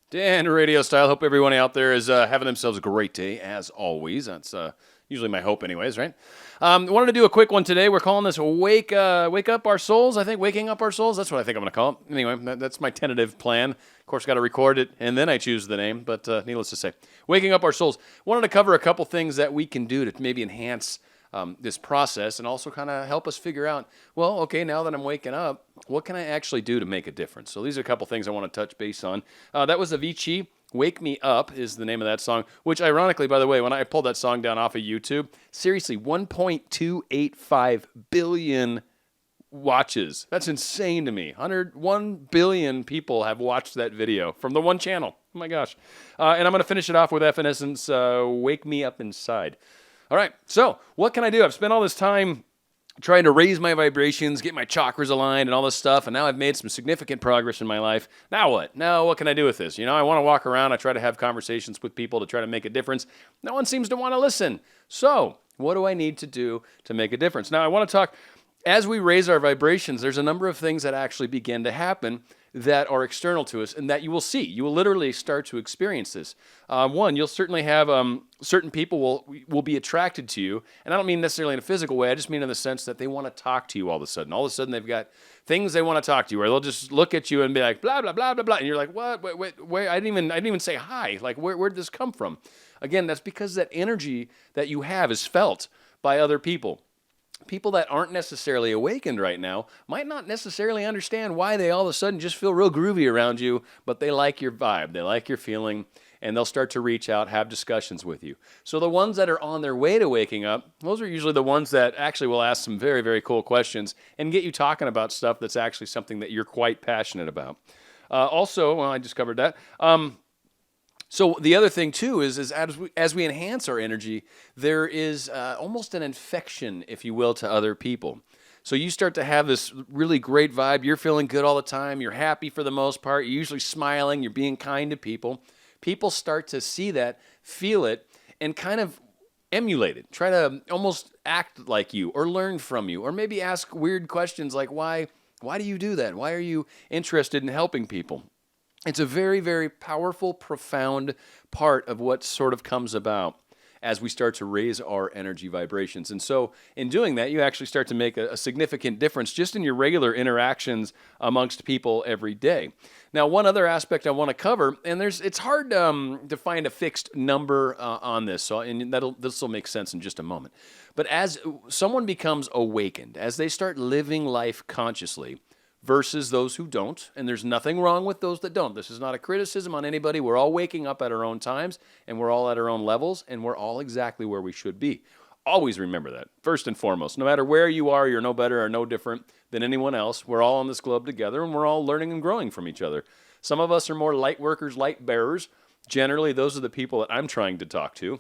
Dan, RadioStyle. Hope everyone out there is having themselves a great day, as always. That's usually my hope anyways, right? Wanted to do a quick one today. We're calling this Wake Up Our Souls, I think. Waking Up Our Souls. That's what I think I'm going to call it. Anyway, that's my tentative plan. Of course, got to record it, and then I choose the name, but needless to say. Waking Up Our Souls. Wanted to cover a couple things that we can do to maybe enhance this process and also kind of help us figure out, well, okay, now that I'm waking up, what can I actually do to make a difference? So these are a couple things I want to touch base on. That was Avicii. Wake Me Up is the name of that song, which ironically, by the way, when I pulled that song down off of YouTube, seriously, 1.285 billion watches. That's insane to me. 1 billion people have watched that video from the one channel. Oh my gosh. And I'm going to finish it off with Evanescence, Wake Me Up Inside. All right, so what can I do? I've spent all this time trying to raise my vibrations, get my chakras aligned and all this stuff, and now I've made some significant progress in my life. Now what? Now what can I do with this? You know, I want to walk around, I try to have conversations with people to try to make a difference. No one seems to want to listen. So what do I need to do to make a difference? Now I want to talk, as we raise our vibrations, there's a number of things that actually begin to happen that are external to us and that you will see. You will literally start to experience this. One, you'll certainly have certain people will be attracted to you. And I don't mean necessarily in a physical way. I just mean in the sense that they want to talk to you all of a sudden. All of a sudden they've got things they want to talk to you, or they'll just look at you and be like, blah, blah, blah, blah, blah. And you're like, what? Wait, I didn't even say hi. Like, where'd this come from? Again, that's because that energy that you have is felt by other people. People that aren't necessarily awakened right now might not necessarily understand why they all of a sudden just feel real groovy around you, but they like your vibe, they like your feeling, and they'll start to reach out, have discussions with you. So the ones that are on their way to waking up, those are usually the ones that actually will ask some very, very cool questions and get you talking about stuff that's actually something that you're quite passionate about. Also, well, I just covered that. So the other thing too is as we enhance our energy, there is almost an infection, if you will, to other people. So you start to have this really great vibe. You're feeling good all the time. You're happy for the most part. You're usually smiling. You're being kind to people. People start to see that, feel it, and kind of emulate it. Try to almost act like you or learn from you, or maybe ask weird questions like, why do you do that? Why are you interested in helping people? It's a very, very powerful, profound part of what sort of comes about as we start to raise our energy vibrations. And so in doing that, you actually start to make a significant difference just in your regular interactions amongst people every day. Now, one other aspect I want to cover, and it's hard to find a fixed number on this, so and this will make sense in just a moment. But as someone becomes awakened, as they start living life consciously, versus those who don't, and there's nothing wrong with those that don't. This is not a criticism on anybody. We're all waking up at our own times, and we're all at our own levels, and we're all exactly where we should be. Always remember that, first and foremost. No matter where you are, you're no better or no different than anyone else. We're all on this globe together, and we're all learning and growing from each other. Some of us are more light workers, light bearers. Generally, those are the people that I'm trying to talk to.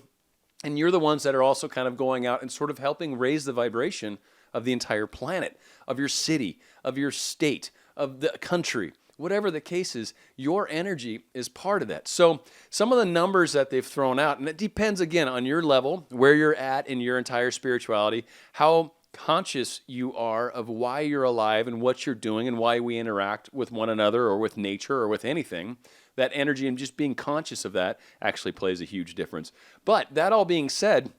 And you're the ones that are also kind of going out and sort of helping raise the vibration of the entire planet, of your city, of your state, of the country. Whatever the case is, your energy is part of that. So some of the numbers that they've thrown out, and it depends again on your level, where you're at in your entire spirituality, how conscious you are of why you're alive and what you're doing and why we interact with one another or with nature or with anything. That energy and just being conscious of that actually plays a huge difference. But that all being said,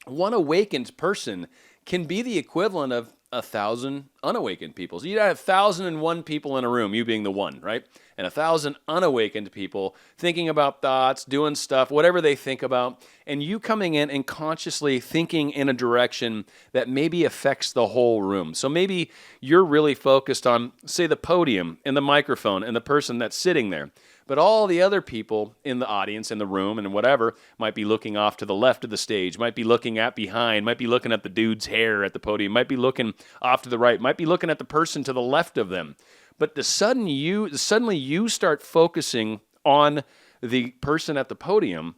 one awakened person can be the equivalent of 1,000 unawakened people. So you'd have 1,001 people in a room, you being the one, right? And 1,000 unawakened people thinking about thoughts, doing stuff, whatever they think about, and you coming in and consciously thinking in a direction that maybe affects the whole room. So maybe you're really focused on, say, the podium and the microphone and the person that's sitting there. But all the other people in the audience, in the room, and whatever, might be looking off to the left of the stage, might be looking at behind, might be looking at the dude's hair at the podium, might be looking off to the right, might be looking at the person to the left of them. But suddenly you start focusing on the person at the podium,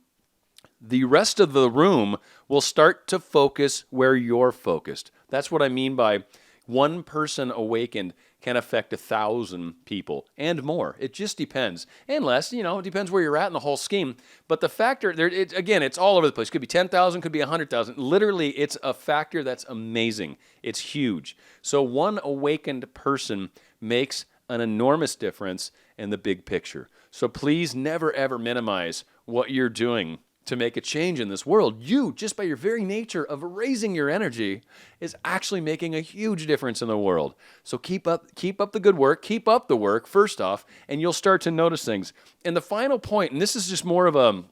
the rest of the room will start to focus where you're focused. That's what I mean by one person awakened can affect 1,000 people and more. It just depends. Unless, it depends where you're at in the whole scheme. But the factor, again, it's all over the place. Could be 10,000, could be 100,000. Literally, it's a factor that's amazing. It's huge. So one awakened person makes an enormous difference, and the big picture. So please never, ever minimize what you're doing to make a change in this world. You, just by your very nature of raising your energy, is actually making a huge difference in the world. So keep up the good work, keep up the work, first off, and you'll start to notice things. And the final point, and this is just more of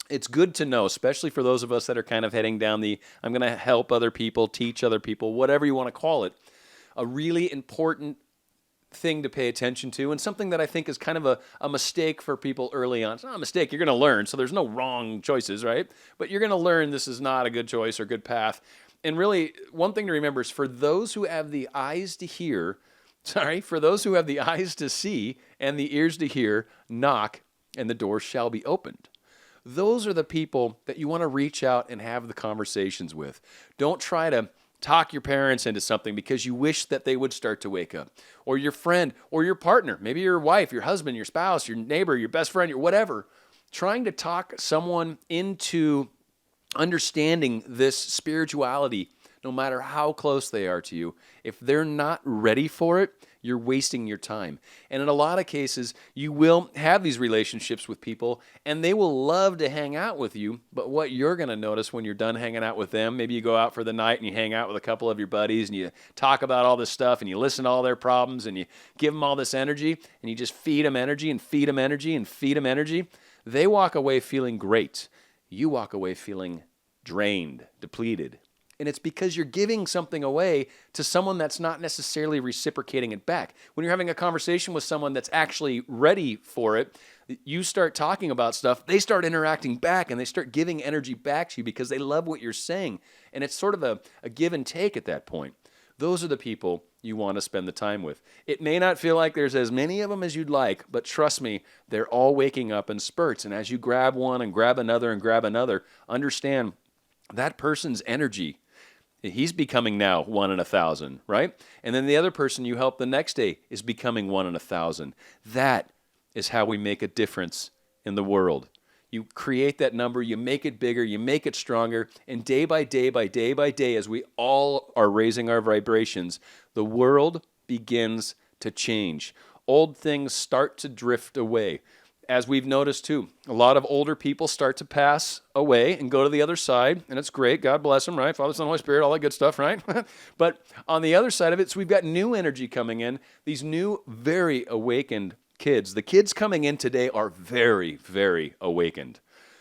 it's good to know, especially for those of us that are kind of heading down I'm going to help other people, teach other people, whatever you want to call it, a really important thing to pay attention to, and something that I think is kind of a mistake for people early on. It's not a mistake, you're going to learn, so there's no wrong choices, right? But you're going to learn this is not a good choice or good path. And really, one thing to remember is for those who have the eyes to hear, for those who have the eyes to see and the ears to hear, knock, and the door shall be opened. Those are the people that you want to reach out and have the conversations with. Don't try to talk your parents into something because you wish that they would start to wake up. Or your friend, or your partner, maybe your wife, your husband, your spouse, your neighbor, your best friend, your whatever. Trying to talk someone into understanding this spirituality, no matter how close they are to you, if they're not ready for it, you're wasting your time. And in a lot of cases, you will have these relationships with people, and they will love to hang out with you, but what you're going to notice when you're done hanging out with them, maybe you go out for the night and you hang out with a couple of your buddies, and you talk about all this stuff, and you listen to all their problems, and you give them all this energy, and you just feed them energy, and feed them energy, and feed them energy. They walk away feeling great. You walk away feeling drained, depleted. And it's because you're giving something away to someone that's not necessarily reciprocating it back. When you're having a conversation with someone that's actually ready for it, you start talking about stuff, they start interacting back, and they start giving energy back to you because they love what you're saying. And it's sort of a give and take at that point. Those are the people you want to spend the time with. It may not feel like there's as many of them as you'd like, but trust me, they're all waking up in spurts. And as you grab one and grab another, understand that person's energy, he's becoming now 1 in 1,000, right? And then the other person you help the next day is becoming 1 in 1,000. That is how we make a difference in the world. You create that number, you make it bigger, you make it stronger, and day by day, as we all are raising our vibrations, the world begins to change. Old things start to drift away. As we've noticed too, a lot of older people start to pass away and go to the other side, and it's great. God bless them, right? Father, Son, Holy Spirit, all that good stuff, right? But on the other side of it, so we've got new energy coming in, these new, very awakened kids. The kids coming in today are very, very awakened.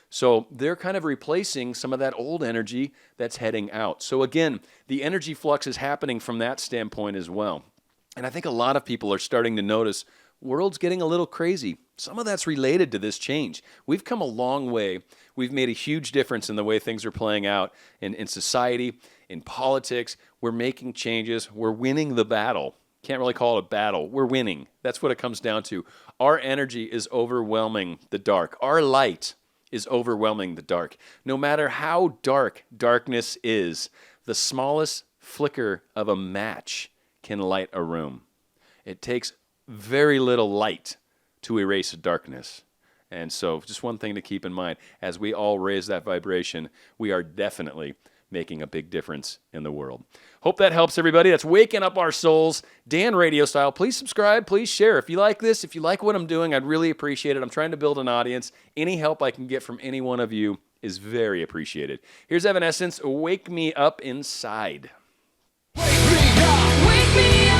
So they're kind of replacing some of that old energy that's heading out. So again, the energy flux is happening from that standpoint as well. And I think a lot of people are starting to notice world's getting a little crazy. Some of that's related to this change. We've come a long way. We've made a huge difference in the way things are playing out in society, in politics. We're making changes. We're winning the battle. Can't really call it a battle. We're winning. That's what it comes down to. Our energy is overwhelming the dark. Our light is overwhelming the dark. No matter how dark darkness is, the smallest flicker of a match can light a room. It takes very little light to erase darkness. And so just one thing to keep in mind, as we all raise that vibration, we are definitely making a big difference in the world. Hope that helps everybody. That's Waking Up Our Souls, Dan Radio Style. Please subscribe, please share. If you like this, if you like what I'm doing, I'd really appreciate it. I'm trying to build an audience. Any help I can get from any one of you is very appreciated. Here's Evanescence, Wake Me Up Inside.